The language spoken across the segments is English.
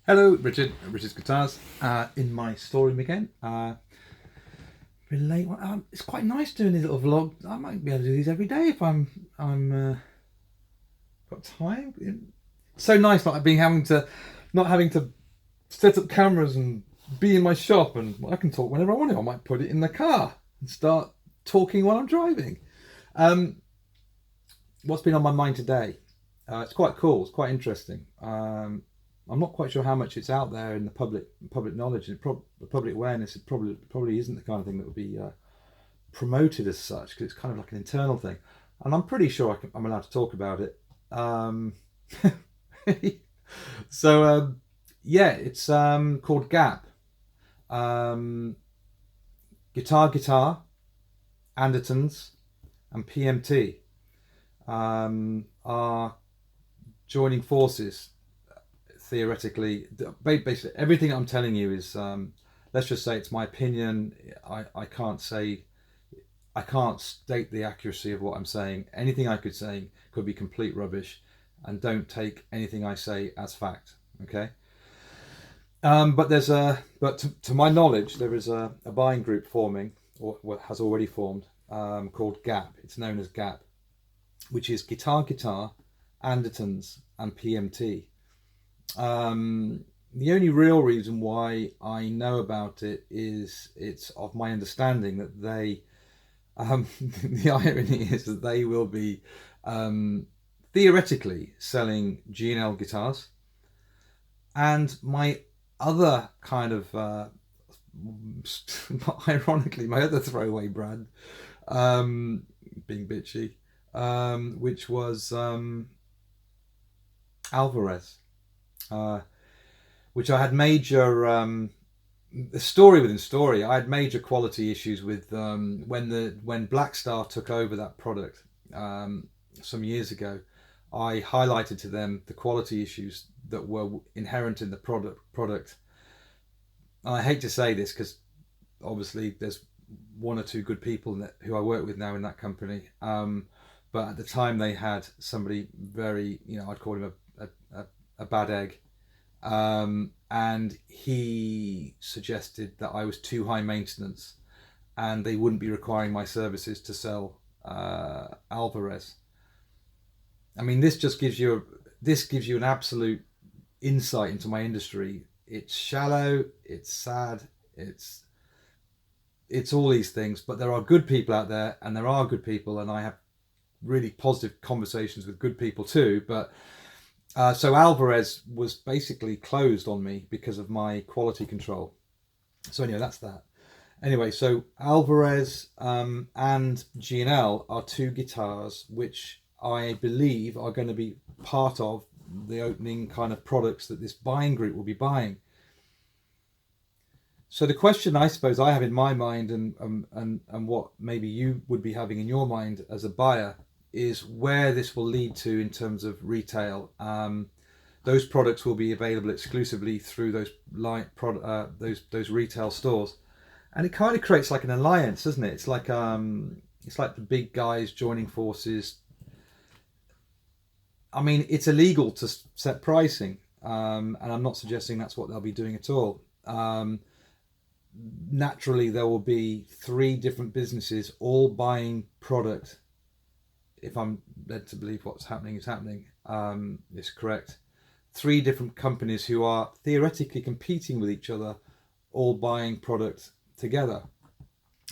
Hello, Richard's Guitars. In my storeroom again. Relate. It's quite nice doing these little vlogs. I might be able to do these every day if I'm got time. It's so nice, like not having to set up cameras and be in my shop, and I can talk whenever I want to. I might put it in the car and start talking while I'm driving. What's been on my mind today? It's quite cool. It's quite interesting. I'm not quite sure how much it's out there in the public knowledge and the public awareness. It probably isn't the kind of thing that would be promoted as such, because it's kind of like an internal thing. And I'm pretty sure I'm allowed to talk about it. So yeah, it's called Gap. GuitarGuitar, Andertons and PMT are joining forces. Theoretically, basically everything I'm telling you is, let's just say it's my opinion. I can't state the accuracy of what I'm saying. Anything I could say could be complete rubbish, and don't take anything I say as fact. Okay. But to my knowledge, there is a buying group forming, or what has already formed, called Gap. It's known as Gap, which is GuitarGuitar, Andertons and PMT. The only real reason why I know about it is it's of my understanding that they, the irony is that they will be theoretically selling G&L guitars, and my other kind of, ironically, my other throwaway brand, being bitchy, which was Alvarez. Which I had major story within story. I had major quality issues with when Black Star took over that product some years ago. I highlighted to them the quality issues that were inherent in the product. And I hate to say this because obviously there's one or two good people who I work with now in that company. But at the time they had somebody very, I'd call him a bad egg, and he suggested that I was too high maintenance and they wouldn't be requiring my services to sell Alvarez. I mean, this gives you an absolute insight into my industry. It's shallow, it's sad, it's all these things, but there are good people out there, and there are good people, and I have really positive conversations with good people too. But so Alvarez was basically closed on me because of my quality control. So anyway, that's that. Anyway, so Alvarez and G&L are two guitars which I believe are going to be part of the opening kind of products that this buying group will be buying. So the question I suppose I have in my mind, and what maybe you would be having in your mind as a buyer, is where this will lead to in terms of retail. Those products will be available exclusively through those those retail stores, and it kind of creates like an alliance, doesn't it? It's like the big guys joining forces. I mean, it's illegal to set pricing, and I'm not suggesting that's what they'll be doing at all. Naturally, there will be three different businesses all buying product. If I'm led to believe what's happening is happening, it's correct. Three different companies who are theoretically competing with each other, all buying product together.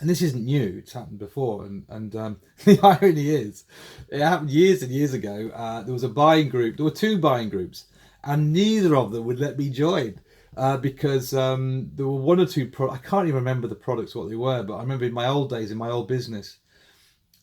And this isn't new, it's happened before. And the irony is, it happened years and years ago. There was a buying group, there were two buying groups, and neither of them would let me join. Because there were one or two I can't even remember the products, what they were, but I remember in my old days, in my old business,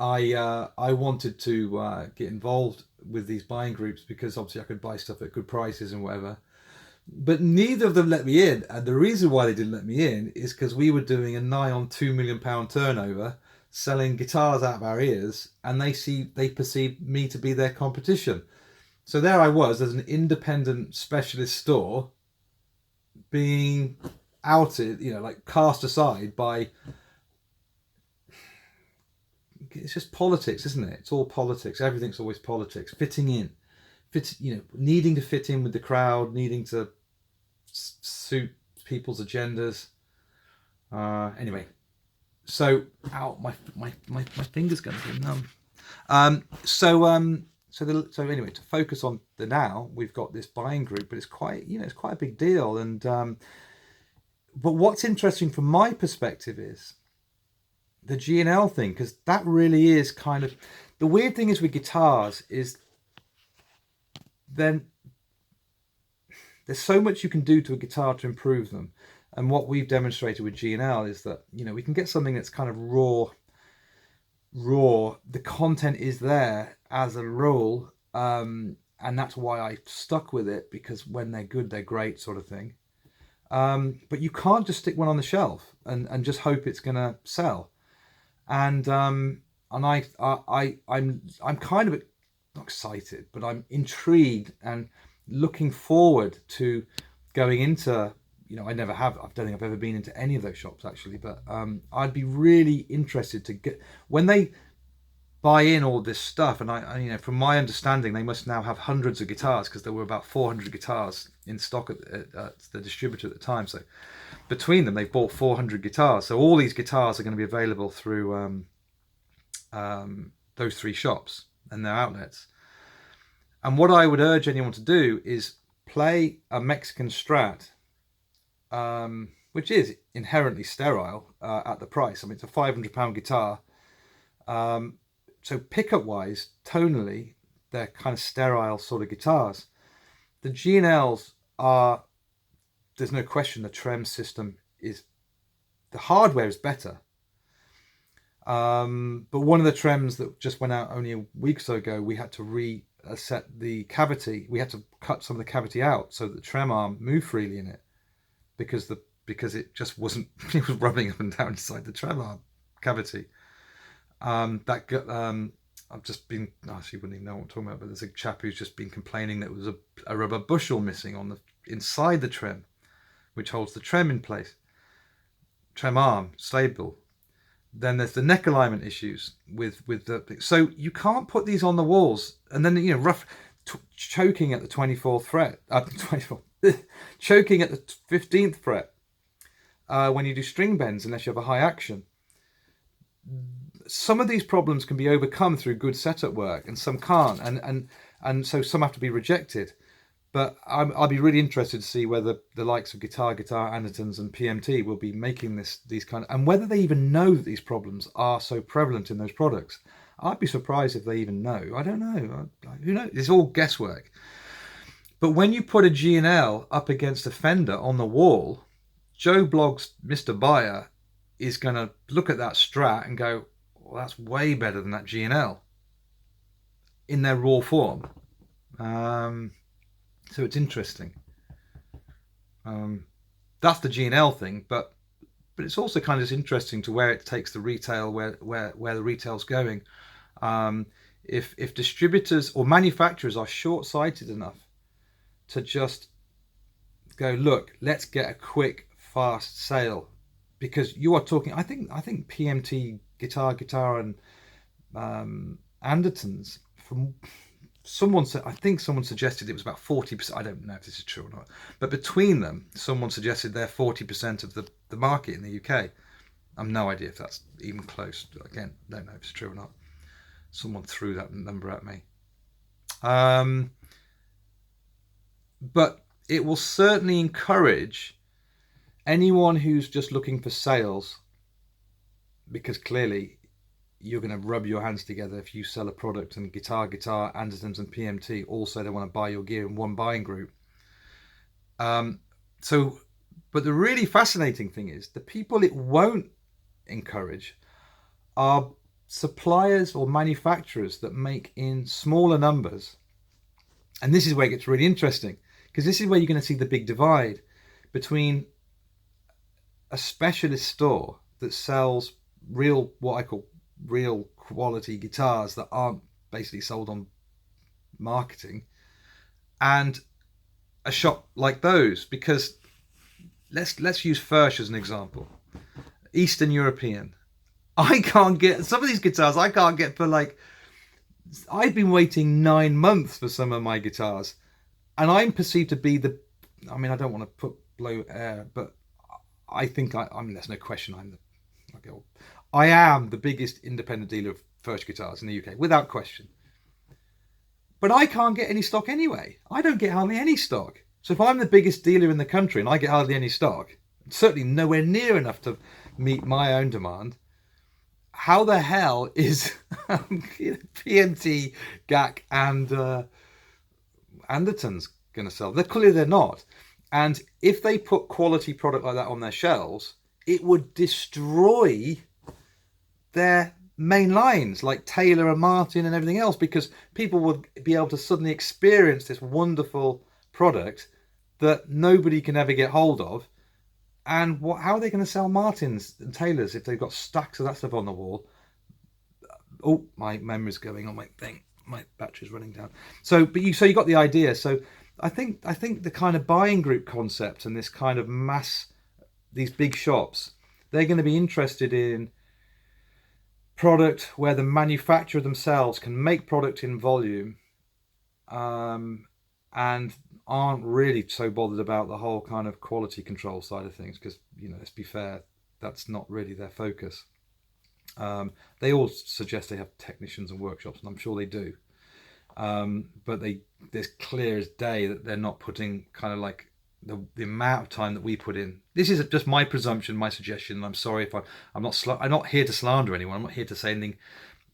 I wanted to get involved with these buying groups because obviously I could buy stuff at good prices and whatever. But neither of them let me in, and the reason why they didn't let me in is because we were doing a nigh on £2 million turnover, selling guitars out of our ears, and they perceived me to be their competition. So there I was as an independent specialist store being outed, like cast aside by. It's just politics, isn't it? It's all politics. Everything's always politics. Fitting in, needing to fit in with the crowd, needing to suit people's agendas. Anyway, so my finger's going to get numb. So anyway, to focus on the now, we've got this buying group, but it's quite a big deal. And but what's interesting from my perspective is the G&L thing, because that really is kind of the weird thing is with guitars is then there's so much you can do to a guitar to improve them. And what we've demonstrated with G&L is that, we can get something that's kind of raw. The content is there as a rule. And that's why I stuck with it, because when they're good, they're great, sort of thing. But you can't just stick one on the shelf and just hope it's going to sell. And I'm kind of not excited, but I'm intrigued and looking forward to going into, I don't think I've ever been into any of those shops actually, but I'd be really interested to get, when they buy in all this stuff, and I from my understanding, they must now have hundreds of guitars, because there were about 400 guitars in stock at the distributor at the time. So between them, they've bought 400 guitars. So all these guitars are going to be available through those three shops and their outlets. And what I would urge anyone to do is play a Mexican Strat, which is inherently sterile at the price. I mean, it's a £500 guitar. So pickup-wise, tonally, they're kind of sterile sort of guitars. The G&Ls are, there's no question, the trem system is, the hardware is better. But one of the trems that just went out only a week or so ago, we had to reset the cavity. We had to cut some of the cavity out so that the trem arm moved freely in it, because it just wasn't, it was rubbing up and down inside the trem arm cavity. I've just been, you wouldn't even know what I'm talking about, but there's a chap who's just been complaining that there was a rubber bushel missing on the inside the trem, which holds the trem in place, trem arm stable. Then there's the neck alignment issues with the, so you can't put these on the walls and then choking at the 24th fret, choking at the 15th fret when you do string bends, unless you have a high action. Some of these problems can be overcome through good setup work, and some can't, and so some have to be rejected. But I'll be really interested to see whether the likes of GuitarGuitar, Andertons and PMT will be making these kind of, and whether they even know that these problems are so prevalent in those products. I'd be surprised if they even know. I don't know. Who knows? It's all guesswork. But when you put a G&L up against a Fender on the wall, Joe Blogg's Mr. Buyer is going to look at that Strat and go, well, that's way better than that G&L in their raw form. So it's interesting. That's the G&L thing, but it's also kind of interesting to where it takes the retail, where the retail's going. If distributors or manufacturers are short-sighted enough to just go, look, let's get a quick, fast sale, because you are talking, I think PMT, GuitarGuitar and Andertons, from someone said, I think someone suggested it was about 40%. I don't know if this is true or not, but between them, someone suggested they're 40% of the market in the UK. I've no idea if that's even close. Again, don't know if it's true or not. Someone threw that number at me. But it will certainly encourage anyone who's just looking for sales, because clearly you're going to rub your hands together if you sell a product, and GuitarGuitar, Andertons and PMT also, they want to buy your gear in one buying group. But the really fascinating thing is the people it won't encourage are suppliers or manufacturers that make in smaller numbers. And this is where it gets really interesting, because this is where you're going to see the big divide between a specialist store that sells what I call real quality guitars that aren't basically sold on marketing, and a shop like those. Because let's use Furch as an example. Eastern European. I can't get some of these guitars. I can't get for I've been waiting 9 months for some of my guitars, and I'm perceived to be I don't want to put blow air, but I think I mean, there's no question. I am the biggest independent dealer of Furch guitars in the UK, without question. But I can't get any stock anyway. I don't get hardly any stock. So if I'm the biggest dealer in the country and I get hardly any stock, certainly nowhere near enough to meet my own demand, how the hell is PMT, GAC, and Andertons going to sell? Clearly they're not. And if they put quality product like that on their shelves, it would destroy their main lines like Taylor and Martin and everything else, because people would be able to suddenly experience this wonderful product that nobody can ever get hold of. And how are they going to sell Martins and Taylors if they've got stacks of that stuff on the wall? Oh, my memory's going on my thing. My battery's running down. So you got the idea. So I think the kind of buying group concept and this kind of mass, these big shops, they're going to be interested in product where the manufacturer themselves can make product in volume, and aren't really so bothered about the whole kind of quality control side of things, because, you know, let's be fair, that's not really their focus. They all suggest they have technicians and workshops, and I'm sure they do, but there's clear as day that they're not putting kind of like the amount of time that we put in. This is just my presumption, my suggestion, and I'm sorry if I'm not here to slander anyone. I'm not here to say anything.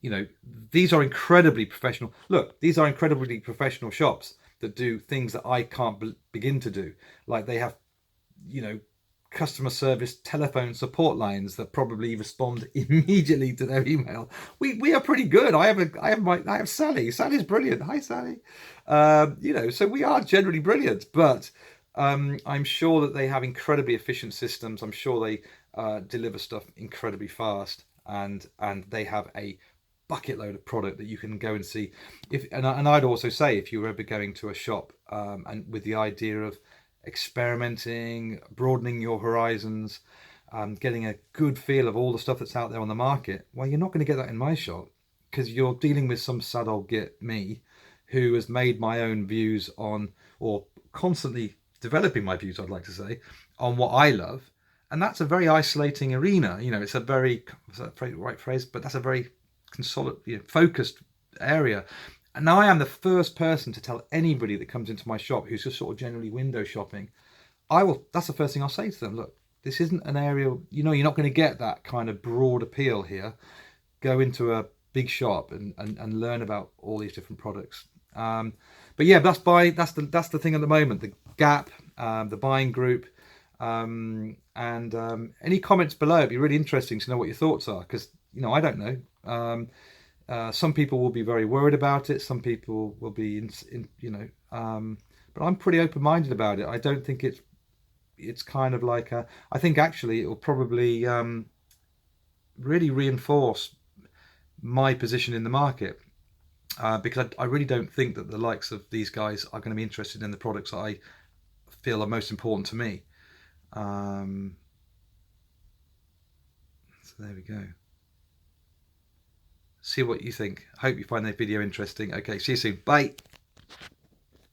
You know, these are incredibly professional. Look, these are incredibly professional shops that do things that I can't begin to do. Like they have, you know, customer service telephone support lines that probably respond immediately to their email. We are pretty good. I have Sally. Sally's brilliant. Hi, Sally. You know, so we are generally brilliant, but I'm sure that they have incredibly efficient systems. I'm sure they deliver stuff incredibly fast, and they have a bucket load of product that you can go and see. And I'd also say, if you're ever going to a shop and with the idea of experimenting, broadening your horizons, getting a good feel of all the stuff that's out there on the market, well, you're not going to get that in my shop, because you're dealing with some sad old git, me, who has made my own views on, or constantly developing my views, I'd like to say, on what I love. And that's a very isolating arena. You know, it's a very, is that the right phrase? But that's a very focused area. And now I am the first person to tell anybody that comes into my shop who's just sort of generally window shopping, that's the first thing I'll say to them. Look, this isn't an area, you know, you're not going to get that kind of broad appeal here. Go into a big shop and learn about all these different products. But yeah, that's the thing at the moment. The Gap, the buying group, and any comments below. It'd be really interesting to know what your thoughts are, because, you know, I don't know. Some people will be very worried about it. Some people will be, but I'm pretty open-minded about it. I don't think it's kind of like I think actually it will probably really reinforce my position in the market, because I really don't think that the likes of these guys are going to be interested in the products that I feel are most important to me. So there we go. See what you think. I hope you find that video interesting. Okay, see you soon. Bye.